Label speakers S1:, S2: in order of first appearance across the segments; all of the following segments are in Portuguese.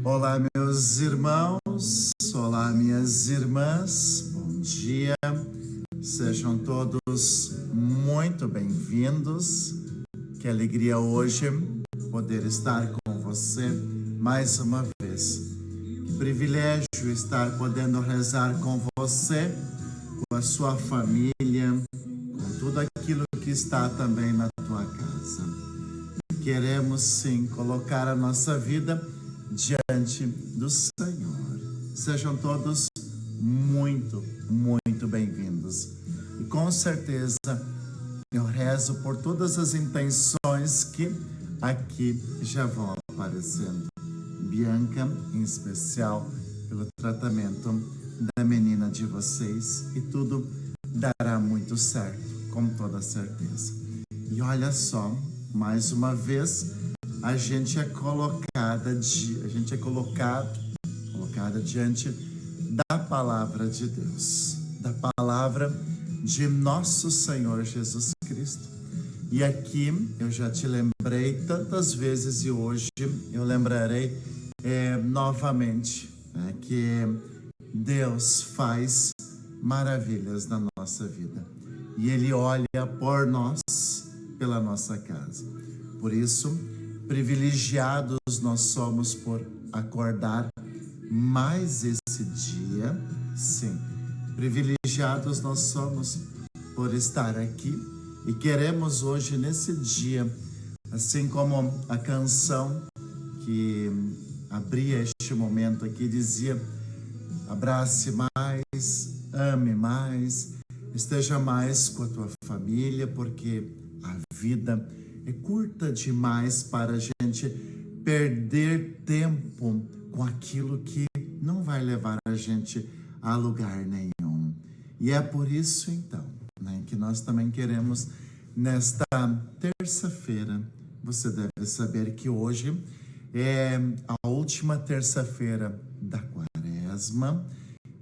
S1: Olá, meus irmãos, olá, minhas irmãs, bom dia, sejam todos muito bem-vindos. Que alegria hoje poder estar com você mais uma vez. Que privilégio estar podendo rezar com você, com a sua família, com tudo aquilo que está também na tua casa. Queremos sim colocar a nossa vida diante do Senhor. Sejam todos muito bem-vindos. E com certeza eu rezo por todas as intenções que aqui já vão aparecendo. Bianca, em especial, pelo tratamento da menina de vocês, e tudo dará muito certo, com toda certeza. E olha só, mais uma vez, a gente é colocada diante da palavra de Deus, da palavra de nosso Senhor Jesus Cristo. E aqui eu já te lembrei tantas vezes e hoje eu lembrarei novamente, que Deus faz maravilhas na nossa vida e Ele olha por nós, pela nossa casa. Por isso, privilegiados nós somos por acordar mais esse dia, sim. Privilegiados nós somos por estar aqui e queremos hoje, nesse dia, assim como a canção que abria este momento aqui, dizia: abrace mais, ame mais, esteja mais com a tua família, porque a vida é curta demais para a gente perder tempo com aquilo que não vai levar a gente a lugar nenhum. E é por isso, então, que nós também queremos, nesta terça-feira, você deve saber que hoje é a última terça-feira da Quaresma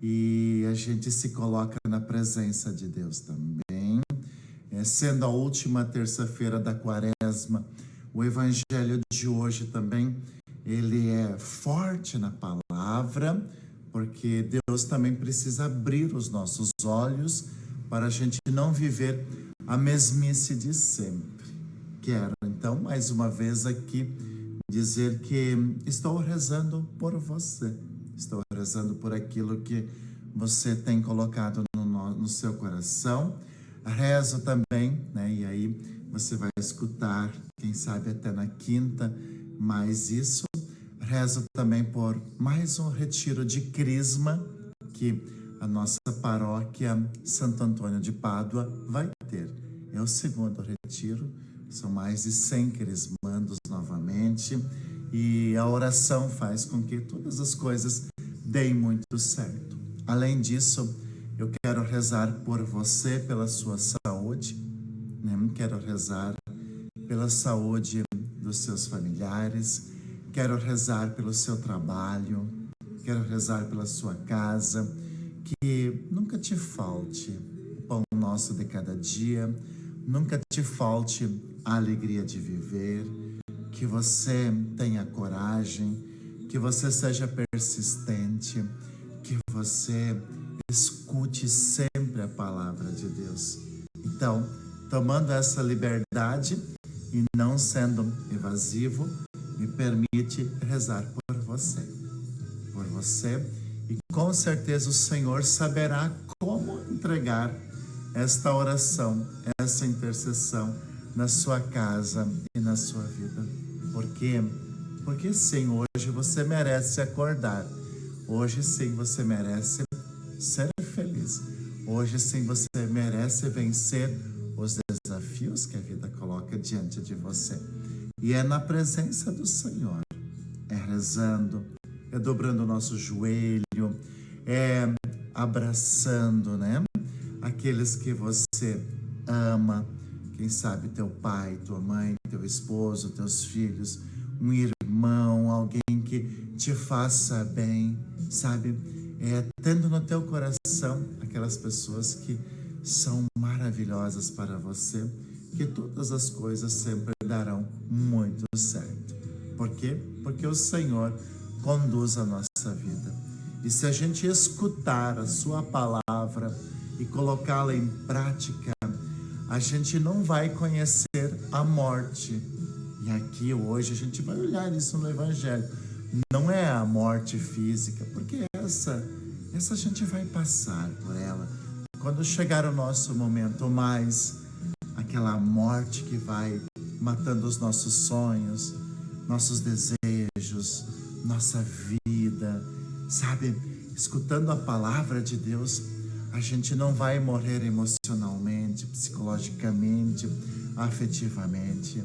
S1: e a gente se coloca na presença de Deus também. Sendo a última terça-feira da Quaresma, o Evangelho de hoje também, ele é forte na palavra, porque Deus também precisa abrir os nossos olhos para a gente não viver a mesmice de sempre. Quero, então, mais uma vez aqui, dizer que estou rezando por você, estou rezando por aquilo que você tem colocado no seu coração. Rezo também, e aí você vai escutar, quem sabe até na quinta, mais isso. Rezo também por mais um retiro de Crisma que a nossa paróquia Santo Antônio de Pádua vai ter. É o segundo retiro, são mais de 100 crismandos novamente, e a oração faz com que todas as coisas deem muito certo. Além disso, eu quero rezar por você, pela sua saúde, Quero rezar pela saúde dos seus familiares, quero rezar pelo seu trabalho, quero rezar pela sua casa, que nunca te falte o pão nosso de cada dia, nunca te falte a alegria de viver, que você tenha coragem, que você seja persistente, que você escute sempre a palavra de Deus. Então, tomando essa liberdade e não sendo evasivo, me permite rezar por você, e com certeza o Senhor saberá como entregar esta oração, essa intercessão na sua casa e na sua vida. Por quê? Porque sim, hoje você merece acordar. Hoje sim você merece ser feliz. Hoje sim você merece vencer os desafios que a vida coloca diante de você. E é na presença do Senhor, é rezando, é dobrando o nosso joelho, é abraçando, aqueles que você ama, quem sabe teu pai, tua mãe, teu esposo, teus filhos, um irmão, alguém que te faça bem, sabe? Tendo no teu coração aquelas pessoas que são maravilhosas para você, que todas as coisas sempre darão muito certo. Por quê? Porque o Senhor conduz a nossa vida. E se a gente escutar a sua palavra e colocá-la em prática, a gente não vai conhecer a morte. E aqui hoje a gente vai olhar isso no Evangelho. Não é a morte física, porque essa a gente vai passar por ela. Quando chegar o nosso momento, mais aquela morte que vai matando os nossos sonhos, nossos desejos, nossa vida, sabe? Escutando a palavra de Deus, a gente não vai morrer emocionalmente, psicologicamente, afetivamente.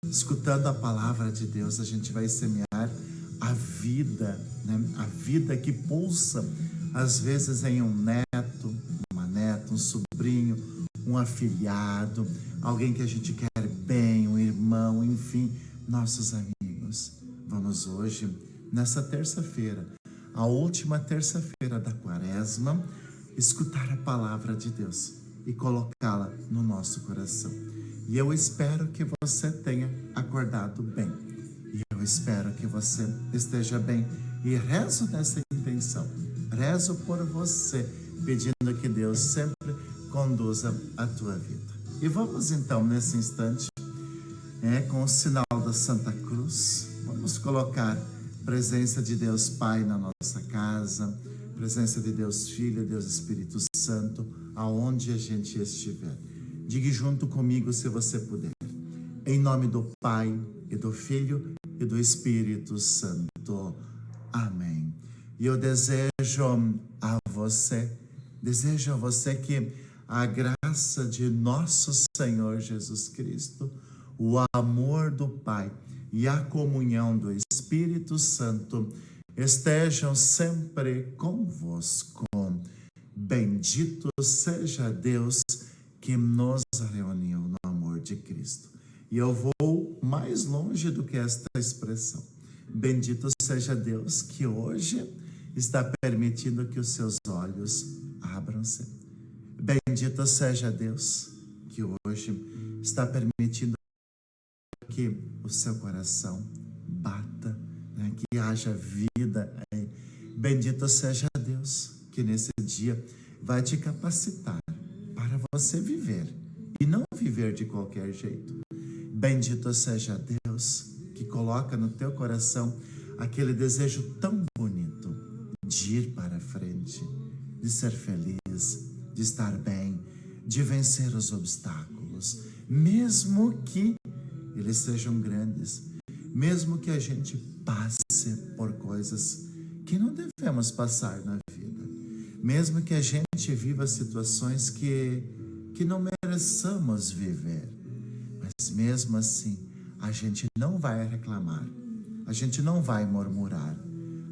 S1: Escutando a palavra de Deus, a gente vai semear a vida, né? A vida que pulsa, às vezes em um neto, uma neta, um sobrinho, um afilhado, alguém que a gente quer bem, um irmão, enfim, nossos amigos. Vamos hoje, nessa terça-feira, a última terça-feira da Quaresma, escutar a palavra de Deus e colocá-la no nosso coração. E eu espero que você tenha acordado bem. E eu espero que você esteja bem. E rezo nessa intenção. Rezo por você, pedindo que Deus sempre conduza a tua vida. E vamos então, nesse instante, com o sinal da Santa Cruz, vamos colocar a presença de Deus Pai na nossa casa, presença de Deus Filho, Deus Espírito Santo, aonde a gente estiver. Diga junto comigo, se você puder. Em nome do Pai, e do Filho, e do Espírito Santo. Amém. E eu desejo a você que a graça de nosso Senhor Jesus Cristo, o amor do Pai e a comunhão do Espírito Santo estejam sempre convosco. Bendito seja Deus que nos reuniu no amor de Cristo. E eu vou mais longe do que esta expressão. Bendito seja Deus que hoje está permitindo que os seus olhos abram-se. Bendito seja Deus que hoje está permitindo que o seu coração bata, né? Que haja vida aí. Bendito seja Deus que nesse dia vai te capacitar para você viver e não viver de qualquer jeito. Bendito seja Deus que coloca no teu coração aquele desejo tão bonito de ir para frente, de ser feliz, de estar bem, de vencer os obstáculos, mesmo que eles sejam grandes, mesmo que a gente passe por coisas que não devemos passar na vida, mesmo que a gente viva situações que não mereçamos viver, mas mesmo assim a gente não vai reclamar, a gente não vai murmurar,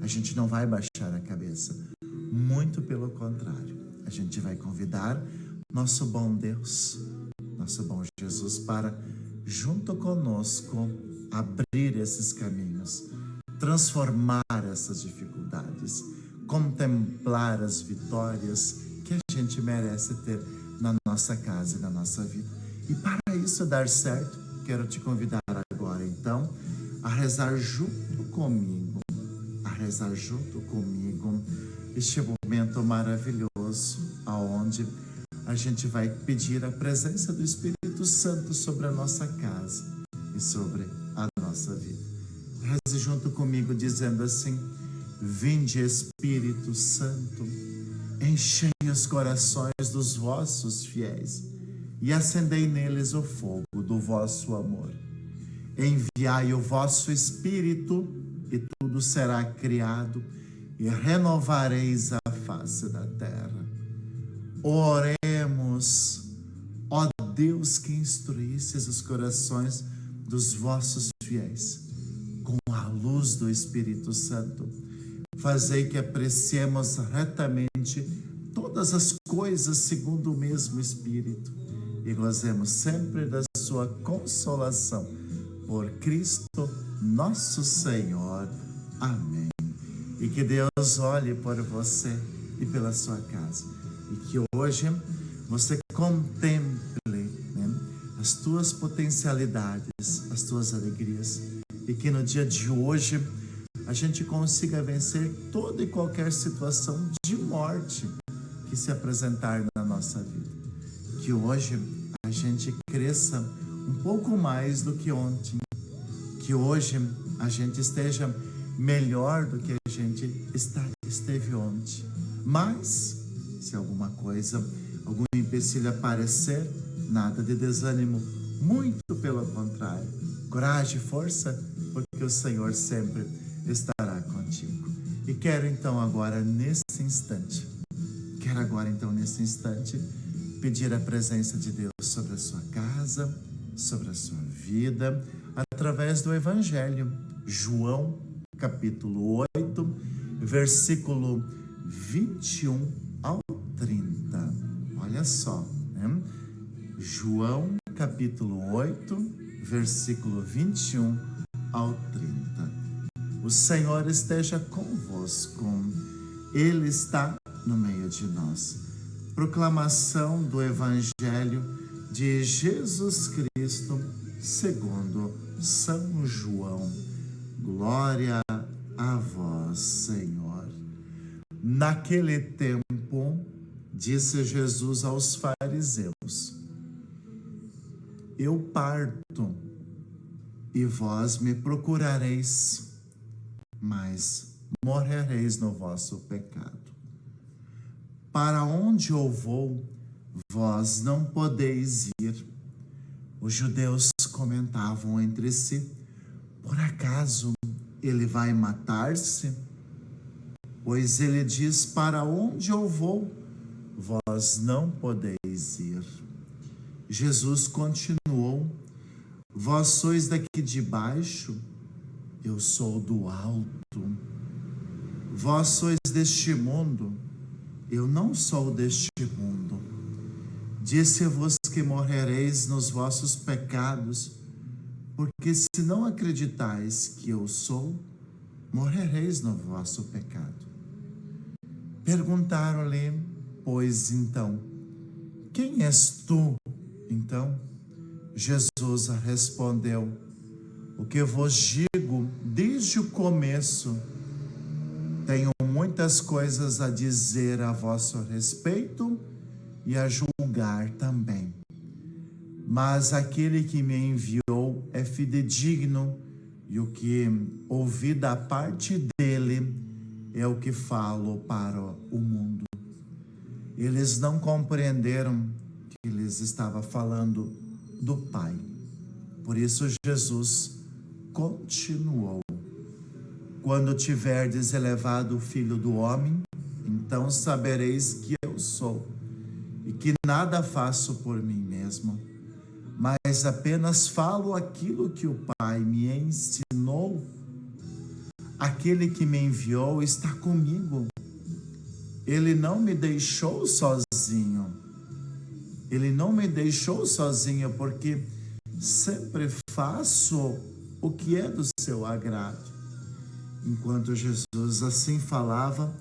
S1: a gente não vai baixar a cabeça, muito pelo contrário, a gente vai convidar nosso bom Deus, nosso bom Jesus para, junto conosco, abrir esses caminhos, transformar essas dificuldades, contemplar as vitórias que a gente merece ter na nossa casa e na nossa vida. E para isso dar certo, quero te convidar agora, então, a rezar junto comigo, este momento maravilhoso, aonde a gente vai pedir a presença do Espírito Santo sobre a nossa casa e sobre a nossa vida. Reze junto comigo dizendo assim: vinde Espírito Santo, enchei os corações dos vossos fiéis e acendei neles o fogo do vosso amor. Enviai o vosso Espírito e tudo será criado e renovareis a face da terra. Oremos. Ó Deus que instruístes os corações dos vossos fiéis com a luz do Espírito Santo, fazei que apreciemos retamente todas as coisas segundo o mesmo Espírito e gozemos sempre da sua consolação. Por Cristo nosso Senhor. Amém. E que Deus olhe por você e pela sua casa. E que hoje você contemple, as tuas potencialidades, as tuas alegrias. E que no dia de hoje a gente consiga vencer toda e qualquer situação de morte que se apresentar na nossa vida. Que hoje a gente cresça um pouco mais do que ontem. Que hoje a gente esteja melhor do que a gente esteve ontem. Mas, se alguma coisa, algum empecilho aparecer, nada de desânimo, muito pelo contrário. Coragem e força, porque o Senhor sempre estará contigo. E quero então agora nesse instante, pedir a presença de Deus sobre a sua casa, sobre a sua vida, através do Evangelho. João, capítulo 8, versículo 21 ao 30. Olha só, né? João, capítulo 8, versículo 21 ao 30. O Senhor esteja convosco. Ele está no meio de nós. Proclamação do Evangelho de Jesus Cristo segundo São João. Glória a vós, Senhor. Naquele tempo, disse Jesus aos fariseus: Eu parto e vós me procurareis, mas morrereis no vosso pecado. Para onde eu vou, vós não podeis ir. Os judeus comentavam entre si: por acaso ele vai matar-se? Pois ele diz: para onde eu vou, vós não podeis ir. Jesus continuou: vós sois daqui de baixo, eu sou do alto. Vós sois deste mundo, eu não sou deste mundo. Disse-vos que morrereis nos vossos pecados, porque se não acreditais que eu sou, morrereis no vosso pecado. Perguntaram-lhe, pois então, quem és tu? Então, Jesus respondeu: o que vos digo desde o começo. Tenho muitas coisas a dizer a vosso respeito e a julgar também. Mas aquele que me enviou é fidedigno, e o que ouvi da parte dele é o que falo para o mundo. Eles não compreenderam que lhes estava falando do Pai. Por isso Jesus continuou: quando tiverdes elevado o Filho do Homem, então sabereis que eu sou, e que nada faço por mim mesmo, mas apenas falo aquilo que o Pai me ensinou. Aquele que me enviou está comigo. Ele não me deixou sozinho. Ele não me deixou sozinho, porque sempre faço o que é do seu agrado. Enquanto Jesus assim falava,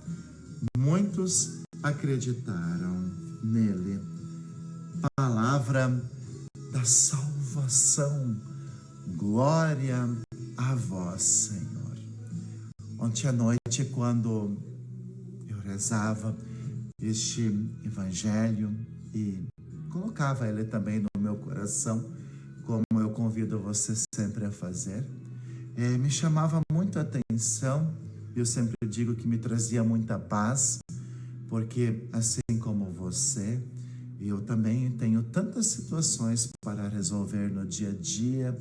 S1: muitos acreditaram nele. Palavra da salvação. Glória a vós, Senhor. Ontem à noite, quando eu rezava este Evangelho e colocava ele também no meu coração, como eu convido você sempre a fazer, me chamava muito a atenção. Eu sempre digo que me trazia muita paz, porque assim como você, eu também tenho tantas situações para resolver no dia a dia,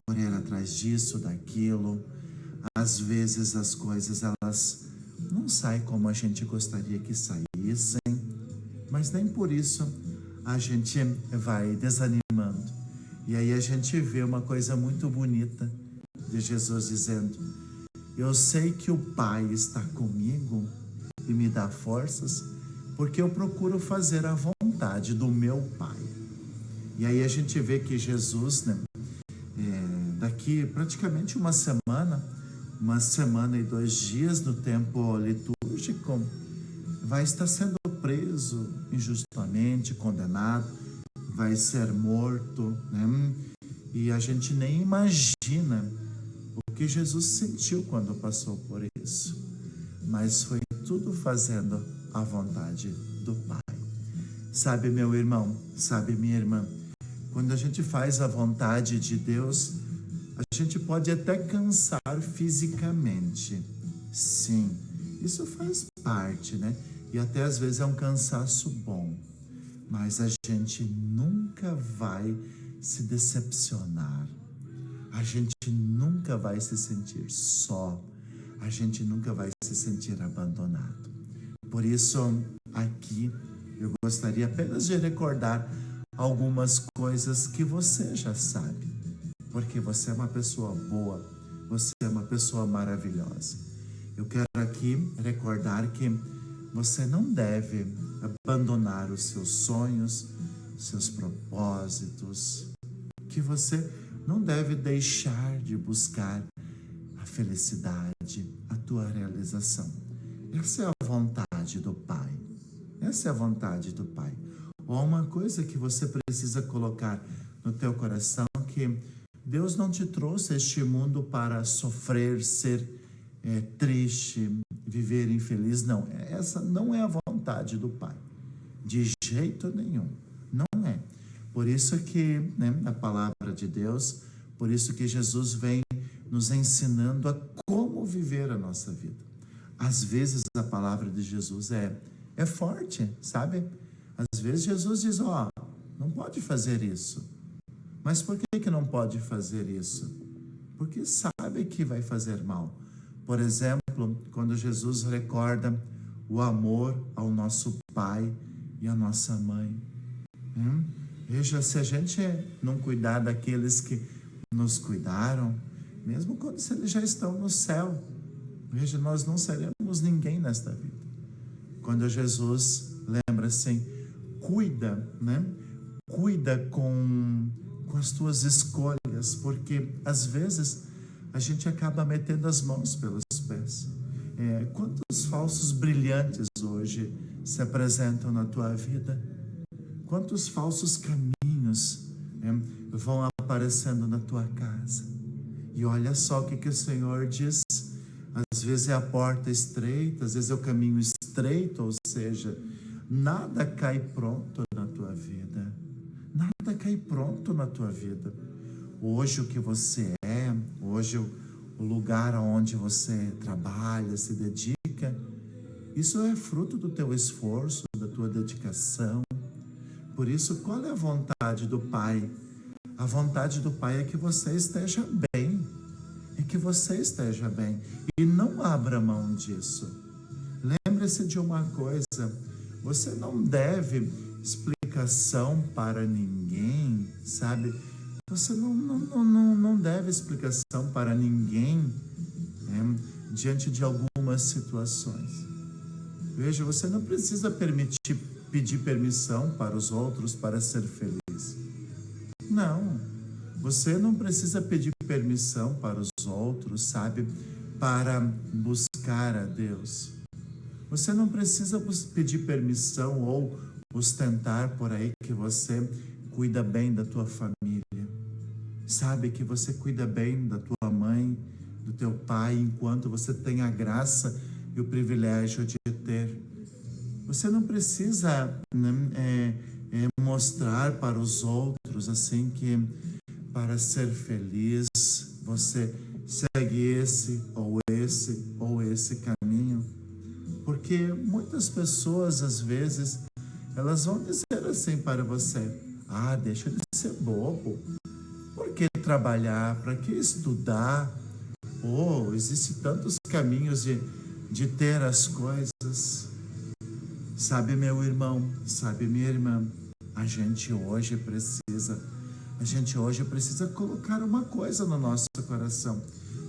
S1: correr atrás disso, daquilo. Às vezes as coisas elas não saem como a gente gostaria que saíssem, mas nem por isso a gente vai desanimando. E aí a gente vê uma coisa muito bonita de Jesus dizendo: eu sei que o Pai está comigo e me dá forças, porque eu procuro fazer a vontade do meu Pai. E aí a gente vê que Jesus, daqui praticamente uma semana e 2 dias no tempo litúrgico, vai estar sendo preso injustamente, condenado, vai ser morto, né? E a gente nem imagina o que Jesus sentiu quando passou por isso, mas foi tudo fazendo a vontade do Pai. Sabe, meu irmão, sabe, minha irmã, quando a gente faz a vontade de Deus, a gente pode até cansar fisicamente. Sim, isso faz parte, né? E até às vezes é um cansaço bom. Mas a gente nunca vai se decepcionar. A gente nunca vai se sentir só. A gente nunca vai se sentir abandonado. Por isso, aqui, eu gostaria apenas de recordar algumas coisas que você já sabe. Porque você é uma pessoa boa, você é uma pessoa maravilhosa. Eu quero aqui recordar que você não deve abandonar os seus sonhos, seus propósitos, que você não deve deixar de buscar a felicidade, a tua realização. Essa é a vontade do Pai. Essa é a vontade do Pai. Ou uma coisa que você precisa colocar no teu coração, que Deus não te trouxe a este mundo para sofrer, ser triste, viver infeliz. Não, essa não é a vontade do Pai. De jeito nenhum. Não é. Por isso que, né, a palavra de Deus, por isso que Jesus vem nos ensinando a como viver a nossa vida. Às vezes a palavra de Jesus é forte, sabe? Às vezes Jesus diz, não pode fazer isso. Mas por que não pode fazer isso? Porque sabe que vai fazer mal. Por exemplo, quando Jesus recorda o amor ao nosso pai e à nossa mãe. Veja, se a gente não cuidar daqueles que nos cuidaram, mesmo quando eles já estão no céu, veja, nós não seremos ninguém nesta vida. Quando Jesus lembra assim, cuida, né? Cuida com as tuas escolhas, porque às vezes a gente acaba metendo as mãos pelos pés. Quantos falsos brilhantes hoje se apresentam na tua vida? Quantos falsos caminhos vão aparecendo na tua casa? E olha só o que o Senhor diz. Às vezes é a porta estreita, às vezes é o caminho estreito, ou seja, nada cai pronto na tua vida. Nada cai pronto na tua vida. Hoje o que você é, hoje o lugar onde você trabalha, se dedica, isso é fruto do teu esforço, da tua dedicação. Por isso, qual é a vontade do Pai? A vontade do Pai é que você esteja bem. É que você esteja bem. E não abra mão disso. Lembre-se de uma coisa, você não deve explicação para ninguém, sabe? Você não deve explicação para ninguém diante de algumas situações. Veja, você não precisa pedir permissão para os outros para ser feliz. Não, você não precisa pedir permissão para os outros, sabe? Para buscar a Deus. Você não precisa pedir permissão ou ostentar por aí que você cuida bem da tua família. Sabe que você cuida bem da tua mãe, do teu pai, enquanto você tem a graça e o privilégio de ter. Você não precisa mostrar para os outros assim que para ser feliz você segue esse ou esse caminho. Porque muitas pessoas, às vezes, elas vão dizer assim para você, deixa de ser bobo. Por que trabalhar? Para que estudar? Existem tantos caminhos de ter as coisas. Sabe, meu irmão, sabe, minha irmã, a gente hoje precisa colocar uma coisa no nosso coração.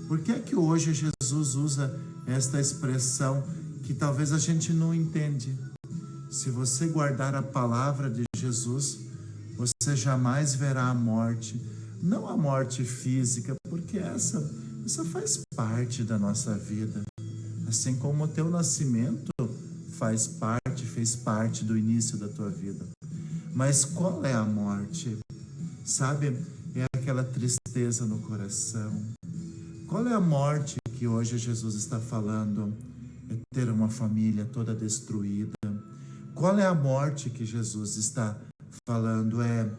S1: Por que é que hoje Jesus usa esta expressão que talvez a gente não entende? Se você guardar a palavra de Jesus, você jamais verá a morte. Não a morte física, porque essa faz parte da nossa vida. Assim como o teu nascimento fez parte do início da tua vida. Mas qual é a morte? Sabe? É aquela tristeza no coração. Qual é a morte que hoje Jesus está falando? É ter uma família toda destruída. Qual é a morte que Jesus está falando? É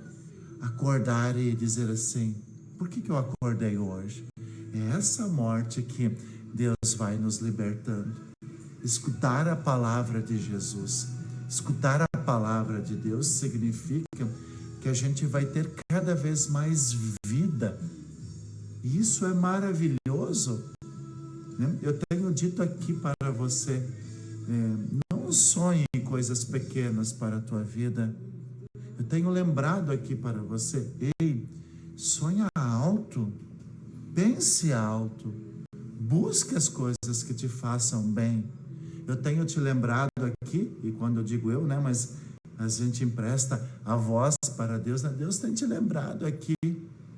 S1: acordar e dizer assim: por que eu acordei hoje? É essa morte que Deus vai nos libertando. Escutar a palavra de Jesus, escutar a palavra de Deus significa que a gente vai ter cada vez mais vida. E isso é maravilhoso, né? Eu tenho dito aqui para você, não sonhe em coisas pequenas para a tua vida. Eu tenho lembrado aqui para você: ei, sonha alto, pense alto, busque as coisas que te façam bem. Eu tenho te lembrado aqui, e quando eu digo eu, né, mas a gente empresta a voz para Deus, né? Deus tem te lembrado aqui: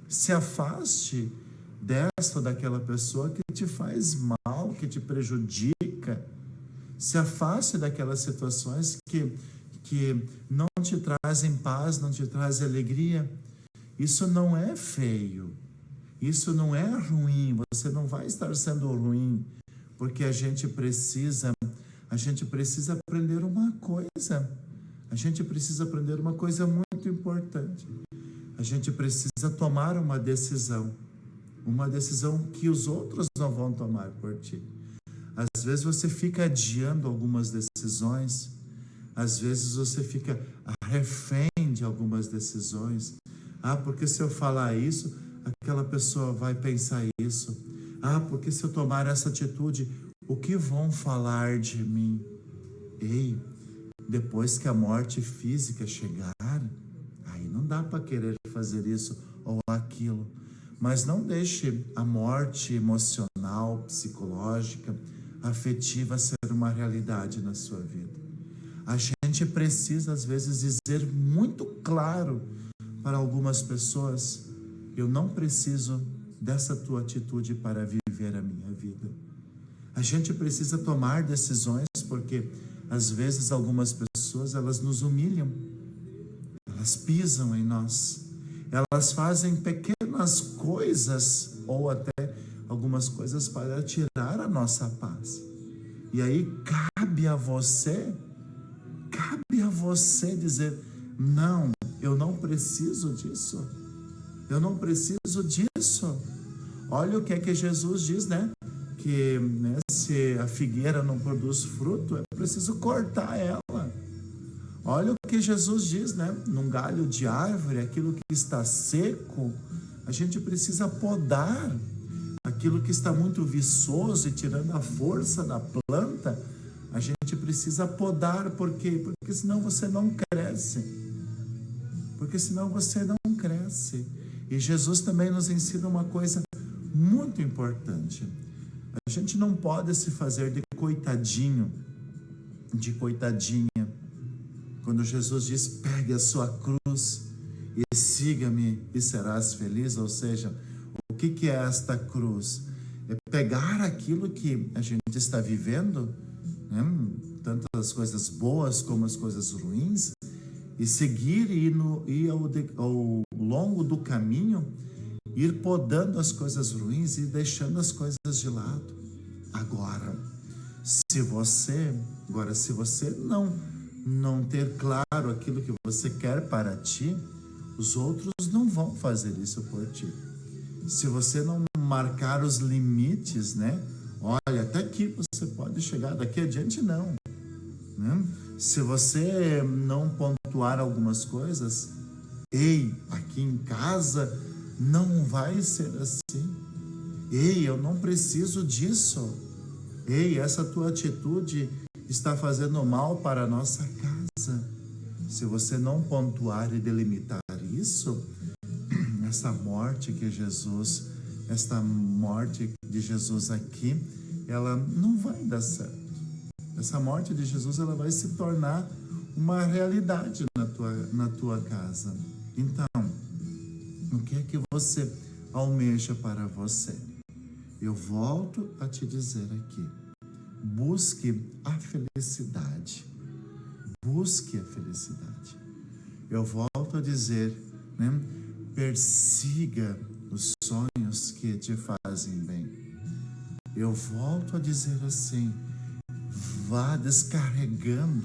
S1: se afaste desta ou daquela pessoa que te faz mal, que te prejudica. Se afaste daquelas situações que não te trazem paz, não te trazem alegria. Isso não é feio, isso não é ruim, você não vai estar sendo ruim, porque a gente precisa aprender uma coisa. A gente precisa aprender uma coisa muito importante. A gente precisa tomar uma decisão que os outros não vão tomar por ti. Às vezes você fica adiando algumas decisões, às vezes você fica refém de algumas decisões. Porque se eu falar isso, aquela pessoa vai pensar isso. Porque se eu tomar essa atitude, o que vão falar de mim? Ei, depois que a morte física chegar, aí não dá para querer fazer isso ou aquilo. Mas não deixe a morte emocional, psicológica, afetiva ser uma realidade na sua vida. A gente precisa, às vezes, dizer muito claro para algumas pessoas: eu não preciso dessa tua atitude para viver a minha vida. A gente precisa tomar decisões, porque às vezes algumas pessoas, elas nos humilham, elas pisam em nós, elas fazem pequenas coisas ou até algumas coisas para tirar a nossa paz. E aí cabe a você dizer: não, eu não preciso disso. Eu não preciso disso. Olha o que é que Jesus diz, né? Que, né, se a figueira não produz fruto, é preciso cortar ela. Olha o que Jesus diz, né? Num galho de árvore, aquilo que está seco, a gente precisa podar. Aquilo que está muito viçoso e tirando a força da planta, a gente precisa podar. Por quê? Porque senão você não cresce. E Jesus também nos ensina uma coisa muito importante. A gente não pode se fazer de coitadinho, de coitadinha. Quando Jesus diz: pegue a sua cruz e siga-me e serás feliz. Ou seja, o que é esta cruz? É pegar aquilo que a gente está vivendo, né? Tanto as coisas boas como as coisas ruins, e seguir e ao longo do caminho, ir podando as coisas ruins e deixando as coisas de lado. Agora, se você não ter claro aquilo que você quer para ti, os outros não vão fazer isso por ti. Se você não marcar os limites, né? Olha, até aqui você pode chegar, daqui adiante não, né? Se você não pontuar algumas coisas: ei, aqui em casa não vai ser assim. Ei, eu não preciso disso. Ei, essa tua atitude está fazendo mal para a nossa casa. Se você não pontuar e delimitar isso, esta morte de Jesus aqui, ela não vai dar certo. Essa morte de Jesus, ela vai se tornar uma realidade na tua casa. Então, o que é que você almeja para você? Eu volto a te dizer aqui: busque a felicidade. Busque a felicidade. Eu volto a dizer, né? Persiga os sonhos que te fazem bem. eu volto a dizer assim, vá descarregando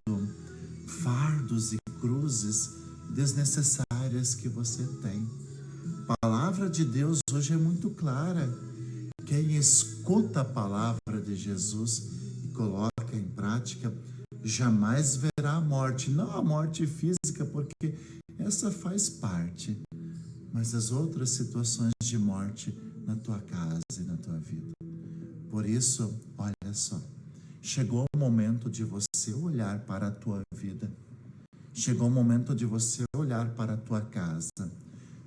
S1: fardos e cruzes desnecessárias que você tem. A palavra de Deus hoje é muito clara. Quem escuta a palavra de Jesus e coloca em prática, jamais verá a morte. Não a morte física, porque essa faz parte, mas as outras situações de morte na tua casa e na tua vida. Por isso, olha só, chegou o momento de você olhar para a tua vida. Chegou o momento de você olhar para a tua casa.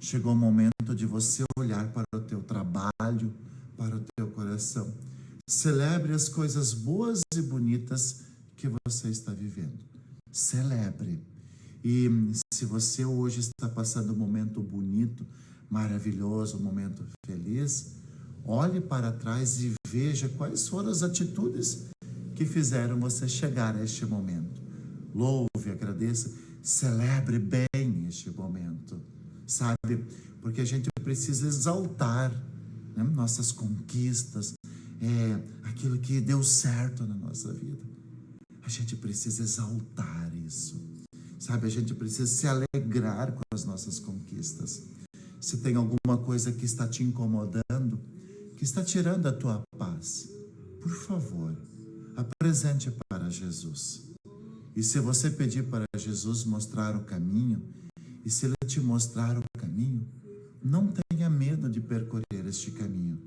S1: Chegou o momento de você olhar para o teu trabalho, para o teu coração. Celebre as coisas boas e bonitas que você está vivendo. Celebre. E se você hoje está passando um momento bonito, maravilhoso, um momento feliz, olhe para trás e veja quais foram as atitudes que fizeram você chegar a este momento. Louve, agradeça, celebre bem este momento, sabe? Porque a gente precisa exaltar, né, nossas conquistas, aquilo que deu certo na nossa vida. A gente precisa exaltar isso, sabe? A gente precisa se alegrar com as nossas conquistas. Se tem alguma coisa que está te incomodando, que está tirando a tua paz, por favor, apresente para Jesus. E se você pedir para Jesus mostrar o caminho, e se Ele te mostrar o caminho, não tenha medo de percorrer este caminho.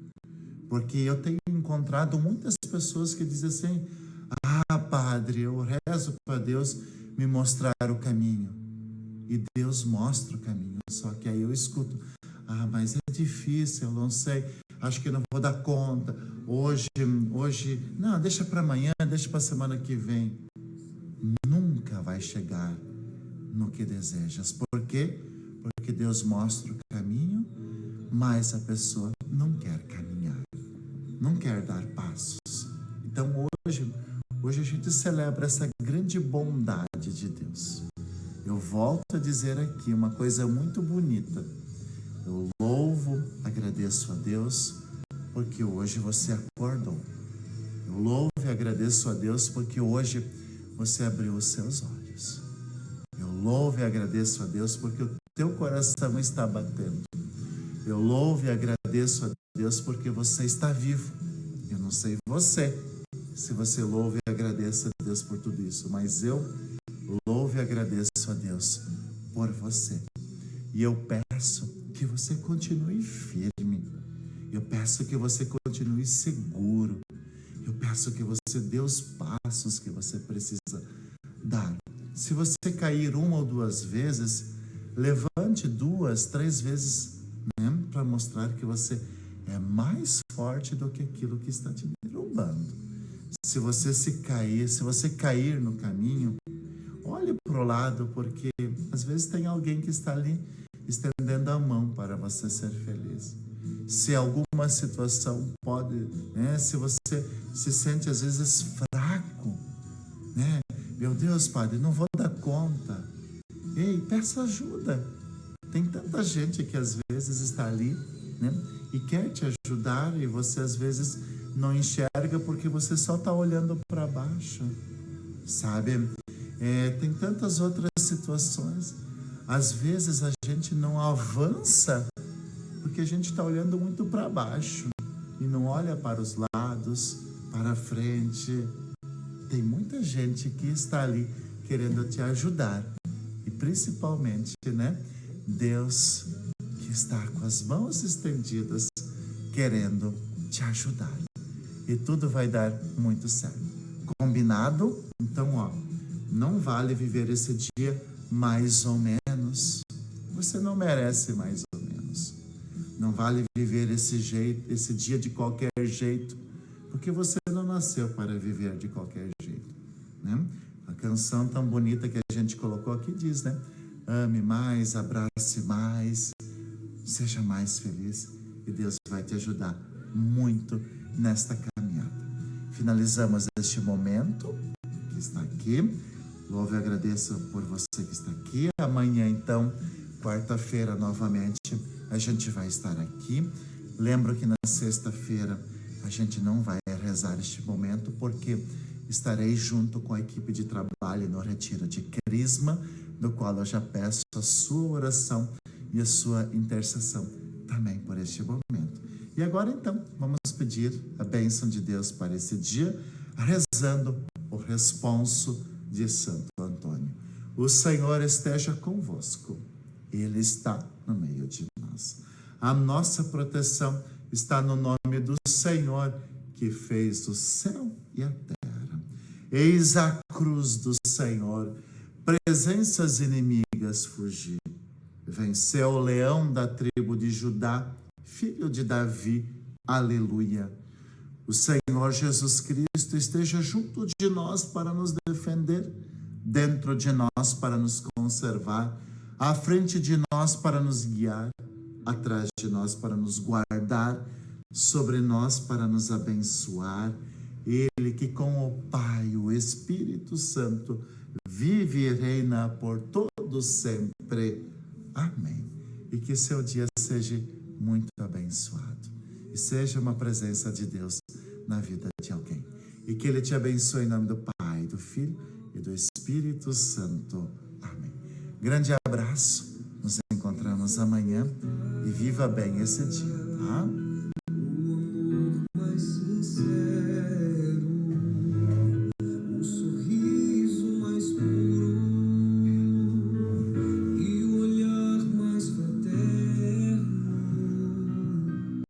S1: Porque eu tenho encontrado muitas pessoas que dizem assim, Padre, eu rezo para Deus me mostrar o caminho. E Deus mostra o caminho, só que aí eu escuto, mas é difícil, eu não sei, acho que não vou dar conta, hoje, não, deixa para amanhã, deixa para a semana que vem. Nunca vai chegar no que desejas. Por quê? Porque Deus mostra o caminho, mas a pessoa não quer caminhar, não quer dar passos. Então hoje a gente celebra essa grande bondade de Deus. Eu volto a dizer aqui uma coisa muito bonita. Eu louvo, agradeço a Deus, porque hoje você acordou. Eu louvo e agradeço a Deus, porque hoje você abriu os seus olhos. Eu louvo e agradeço a Deus, porque o teu coração está batendo. Eu louvo e agradeço a Deus, porque você está vivo. Eu não sei você, se você louva e agradece a Deus por tudo isso, mas eu louvo e agradeço a Deus por você. E eu peço que você continue firme. Eu peço que você continue seguro. Eu peço que você dê os passos que você precisa dar. Se você cair uma ou duas vezes, levante 2, 3 vezes, né, para mostrar que você é mais forte do que aquilo que está te derrubando. Se você cair no caminho, olhe para o lado, porque às vezes tem alguém que está ali estendendo a mão para você ser feliz. Se alguma situação pode, né, se você se sente às vezes fraco, né? Meu Deus, Padre, não vou dar conta. Ei, peça ajuda. Tem tanta gente que às vezes está ali, né, e quer te ajudar, e você às vezes não enxerga porque você só está olhando para baixo, sabe? Tem tantas outras situações. Às vezes a gente não avança porque a gente está olhando muito para baixo e não olha para os lados, para a frente. Tem muita gente que está ali querendo te ajudar. E principalmente, né, Deus que está com as mãos estendidas querendo te ajudar. E tudo vai dar muito certo. Combinado? Então, não vale viver esse dia mais ou menos. Você não merece mais ou menos. Não vale viver esse dia de qualquer jeito, porque você não nasceu para viver de qualquer jeito, né? A canção tão bonita que a gente colocou aqui diz, né? Ame mais, abrace mais, seja mais feliz, e Deus vai te ajudar muito nesta caminhada. Finalizamos este momento que está aqui. Louvo e agradeço por você que está aqui. Amanhã, então, quarta-feira, novamente, a gente vai estar aqui. Lembro que na sexta-feira a gente não vai rezar este momento, porque estarei junto com a equipe de trabalho no retiro de Crisma, do qual eu já peço a sua oração e a sua intercessão também por este momento. E agora então, vamos pedir a bênção de Deus para esse dia, rezando o responso de Santo Antônio. O Senhor esteja convosco, Ele está no meio de nós. A nossa proteção está no nome do Senhor, que fez o céu e a terra. Eis a cruz do Senhor, presenças inimigas fugir. Venceu o leão da tribo de Judá, filho de Davi, aleluia. O Senhor Jesus Cristo esteja junto de nós para nos defender, dentro de nós para nos conservar, à frente de nós para nos guiar, atrás de nós para nos guardar, sobre nós para nos abençoar. Ele que com o Pai, o Espírito Santo, vive e reina por todo sempre. Amém. E que seu dia seja muito abençoado. E seja uma presença de Deus na vida de alguém. E que Ele te abençoe em nome do Pai, do Filho e do Espírito Santo. Amém. Grande abraço. Nos encontramos amanhã. E viva bem esse dia, tá?